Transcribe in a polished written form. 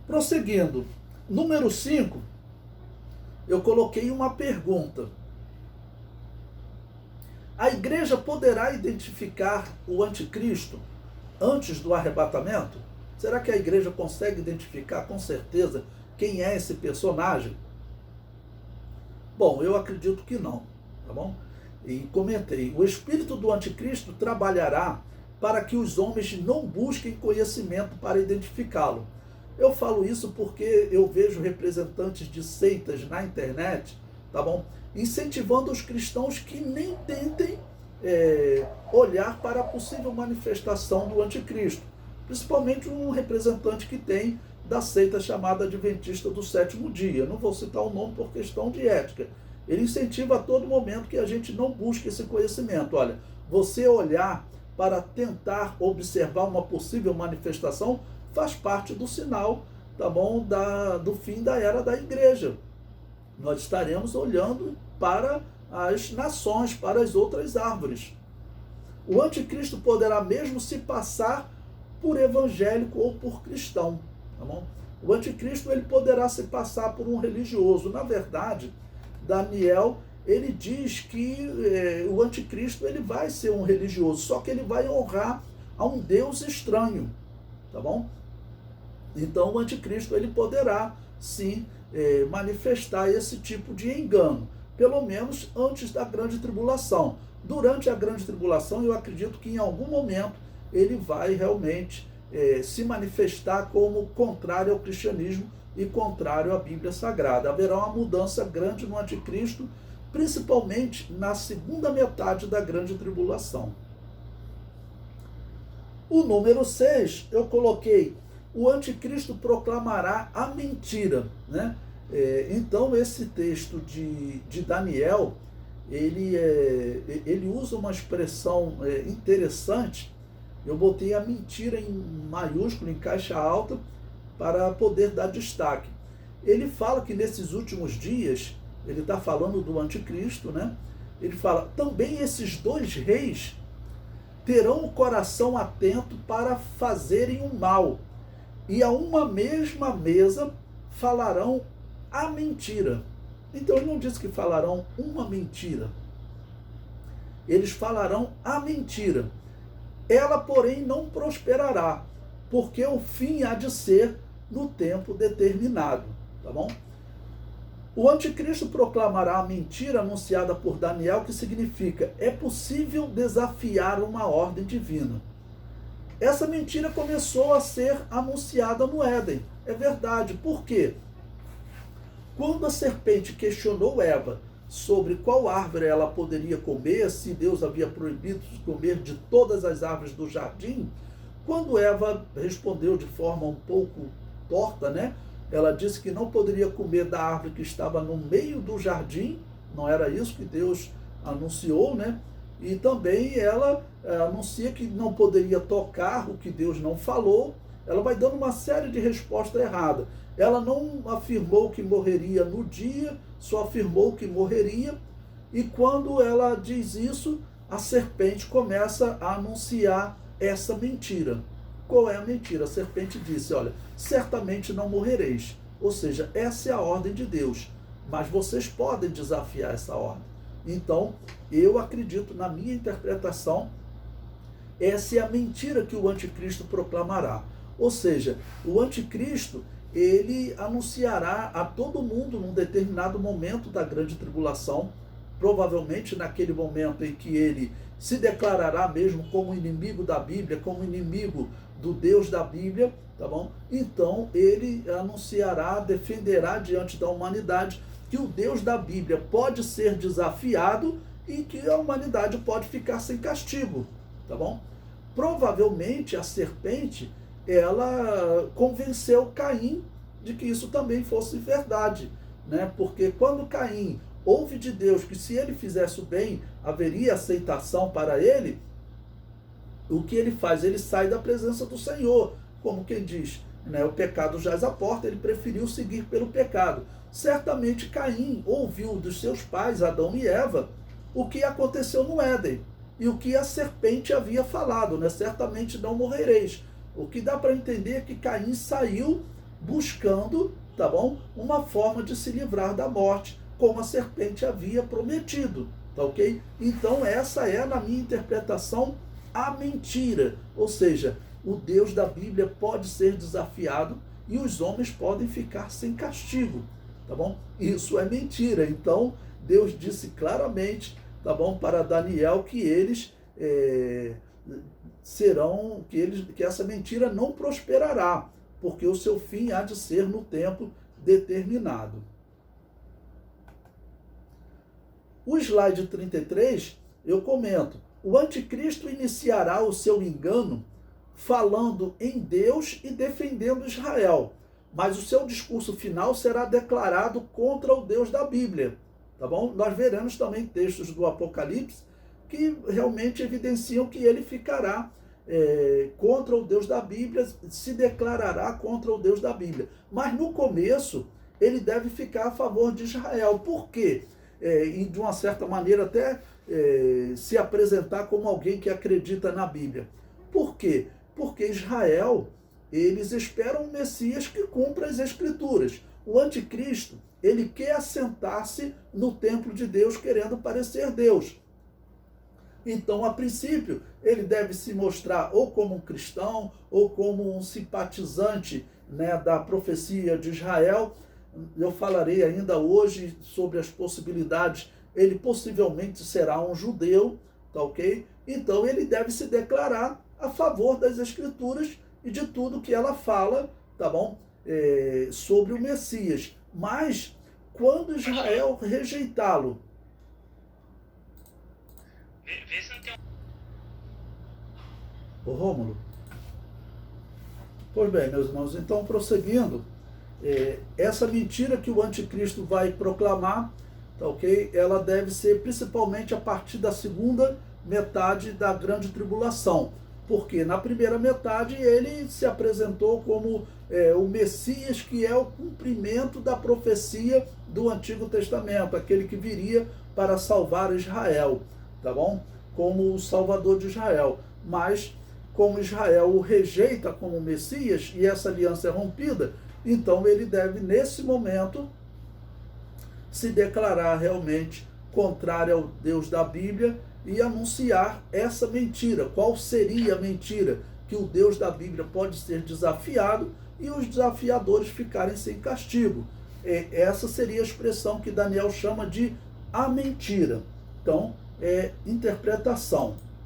Prosseguindo, número 5, eu coloquei uma pergunta. A igreja poderá identificar o anticristo antes do arrebatamento? Será que a igreja consegue identificar com certeza quem é esse personagem? Bom, eu acredito que não, tá bom? E comentei, o espírito do anticristo trabalhará para que os homens não busquem conhecimento para identificá-lo. Eu falo isso porque eu vejo representantes de seitas na internet, tá bom? Incentivando os cristãos que nem tentem olhar para a possível manifestação do anticristo. Principalmente um representante que tem da seita chamada Adventista do Sétimo Dia. Não vou citar o nome por questão de ética. Ele incentiva a todo momento que a gente não busque esse conhecimento. Olha, você olhar para tentar observar uma possível manifestação faz parte do sinal, tá bom, do fim da era da igreja. Nós estaremos olhando para as nações, para as outras árvores. O anticristo poderá mesmo se passar por evangélico ou por cristão, tá bom? O anticristo ele poderá se passar por um religioso. Na verdade, Daniel ele diz que o anticristo ele vai ser um religioso, só que ele vai honrar a um Deus estranho, tá bom? Então o anticristo ele poderá sim manifestar esse tipo de engano, pelo menos antes da grande tribulação. Durante a grande tribulação eu acredito que em algum momento ele vai realmente se manifestar como contrário ao cristianismo e contrário à Bíblia Sagrada. Haverá uma mudança grande no anticristo, principalmente na segunda metade da grande tribulação. O número 6, eu coloquei, o anticristo proclamará a mentira, né? Então esse texto de Daniel, ele usa uma expressão interessante. Eu botei a mentira em maiúsculo, em caixa alta, para poder dar destaque. Ele fala que nesses últimos dias, ele está falando do anticristo, né? Ele fala, também esses dois reis terão o coração atento para fazerem o mal, e a uma mesma mesa falarão a mentira. Então ele não diz que falarão uma mentira. Eles falarão a mentira. Ela, porém, não prosperará, porque o fim há de ser no tempo determinado, tá bom? O anticristo proclamará a mentira anunciada por Daniel, que significa, é possível desafiar uma ordem divina. Essa mentira começou a ser anunciada no Éden. É verdade. Por quê? Quando a serpente questionou Eva sobre qual árvore ela poderia comer, se Deus havia proibido de comer de todas as árvores do jardim, quando Eva respondeu de forma um pouco torta, né? Ela disse que não poderia comer da árvore que estava no meio do jardim, não era isso que Deus anunciou, né? E também ela anuncia que não poderia tocar o que Deus não falou. Ela vai dando uma série de respostas erradas. Ela não afirmou que morreria no dia, só afirmou que morreria. E quando ela diz isso, a serpente começa a anunciar essa mentira. Qual é a mentira? A serpente disse, olha, certamente não morrereis. Ou seja, essa é a ordem de Deus. Mas vocês podem desafiar essa ordem. Então, eu acredito, na minha interpretação, essa é a mentira que o anticristo proclamará. Ou seja, o anticristo, ele anunciará a todo mundo num determinado momento da grande tribulação, provavelmente naquele momento em que ele se declarará mesmo como inimigo da Bíblia, como inimigo do Deus da Bíblia, tá bom? Então, ele anunciará, defenderá diante da humanidade que o Deus da Bíblia pode ser desafiado e que a humanidade pode ficar sem castigo, tá bom? Provavelmente a serpente, ela convenceu Caim de que isso também fosse verdade, né? Porque quando Caim ouve de Deus que se ele fizesse o bem, haveria aceitação para ele, o que ele faz? Ele sai da presença do Senhor, como quem diz, né? O pecado jaz à porta, ele preferiu seguir pelo pecado. Certamente Caim ouviu dos seus pais, Adão e Eva, o que aconteceu no Éden e o que a serpente havia falado, né? Certamente não morrereis. O que dá para entender é que Caim saiu buscando, tá bom? Uma forma de se livrar da morte, como a serpente havia prometido, tá ok? Então essa é, na minha interpretação, a mentira, ou seja, o Deus da Bíblia pode ser desafiado e os homens podem ficar sem castigo, tá bom? Isso é mentira. Então Deus disse claramente, tá bom, para Daniel que eles que essa mentira não prosperará, porque o seu fim há de ser no tempo determinado. O slide 33, eu comento: o anticristo iniciará o seu engano falando em Deus e defendendo Israel, mas o seu discurso final será declarado contra o Deus da Bíblia, tá bom? Nós veremos também textos do Apocalipse que realmente evidenciam que ele ficará contra o Deus da Bíblia, se declarará contra o Deus da Bíblia. Mas no começo, ele deve ficar a favor de Israel. Por quê? E de uma certa maneira até se apresentar como alguém que acredita na Bíblia. Por quê? Porque Israel, eles esperam um Messias que cumpra as Escrituras. O anticristo, ele quer assentar-se no templo de Deus, querendo parecer Deus. Então, a princípio, ele deve se mostrar ou como um cristão, ou como um simpatizante, né, da profecia de Israel. Eu falarei ainda hoje sobre as possibilidades. Ele possivelmente será um judeu, tá ok? Então, ele deve se declarar a favor das Escrituras e de tudo que ela fala, tá bom? Sobre o Messias. Mas, quando Israel rejeitá-lo, vê se não tem Ô Rômulo. Pois bem, meus irmãos, então prosseguindo, essa mentira que o anticristo vai proclamar, tá ok? Ela deve ser principalmente a partir da segunda metade da grande tribulação, porque na primeira metade ele se apresentou como o Messias, que é o cumprimento da profecia do Antigo Testamento, aquele que viria para salvar Israel, tá bom? Como o Salvador de Israel. Mas como Israel o rejeita como Messias e essa aliança é rompida, então ele deve, nesse momento, se declarar realmente contrário ao Deus da Bíblia e anunciar essa mentira. Qual seria a mentira? Que o Deus da Bíblia pode ser desafiado e os desafiadores ficarem sem castigo. Essa seria a expressão que Daniel chama de a mentira. Então, interpretação.